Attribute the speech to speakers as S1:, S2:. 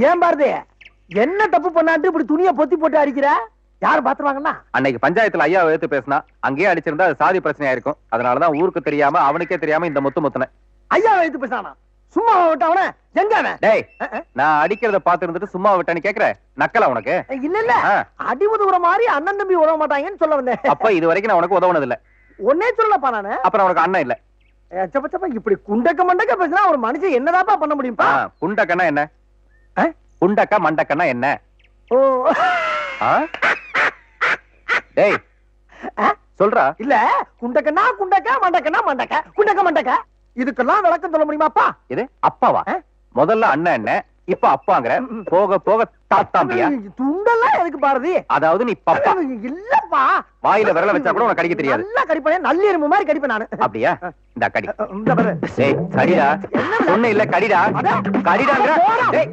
S1: ஏன் பாரதி என்ன தப்பு பண்ணாட்டு இப்படி துணியை பொத்தி போட்டு அடிக்கிற? யாரு பாத்துருவாங்கன்னா?
S2: அன்னைக்கு பஞ்சாயத்துல ஐயா எடுத்து பேசினா அங்கேயே அடிச்சிருந்தா அது சாதி பிரச்சனையா இருக்கும். அதனாலதான் ஊருக்கு தெரியாம அவனுக்கே தெரியாம இந்த முத்துன.
S1: ஐயா எடுத்து பேசானா? சும்மா விட்ட அவன எங்க அவன்?
S2: டேய், நான் அடிக்கிறத பாத்து இருந்துட்டு சும்மா விட்டான்னு கேக்குற? நக்கலா உனக்கு?
S1: இல்ல இல்ல, அடிமுது உற மாதிரி அண்ணன் தம்பி உறவ மாட்டாங்கன்னு சொல்ல வந்தேன்.
S2: அப்ப இது வரைக்கும் நான் உனக்கு உதவுனது இல்ல.
S1: ஒன்னே சொல்லப்பா நானு.
S2: அப்புறம் உனக்கு அண்ணன் இல்ல.
S1: சப்ப சப்ப இப்படி குண்டக்க மண்டக்க பேசினா ஒரு மனுஷன் என்னதாப்பா பண்ண முடியும்பா?
S2: குண்டக்கன்னா என்ன? குண்டக்க மண்டக்கன்னா என்ன?
S1: ஓ
S2: டேய் சொல்றா.
S1: இல்ல குண்டக்கன்னா குண்டக்க மண்டக்கன்னா மண்டக்க குண்டக்க மண்டக்க இதுக்கெல்லாம் விளக்கம் சொல்ல முடியுமாப்பா?
S2: இது அப்பாவா? முதல்ல அண்ணன் என்ன, இப்ப அப்பாங்கற. போக போக தாத்தாம்பியா?
S1: துண்டெல்லாம் எதுக்கு பாரதி?
S2: அதாவது நீ பப்பா
S1: இல்லப்பா.
S2: வாயில விரல வச்சா கூட உனக்கு கடிக்க தெரியாது.
S1: நல்லா கடிப்பேன், நல்ல எறும்பு மாதிரி கடிப்பேன் நானு.
S2: அப்படியா? இந்த கடி.
S1: இந்த பாரு.
S2: டேய் கடிடா. ஒண்ணு இல்ல கடிடா. கடிடாங்கற. டேய்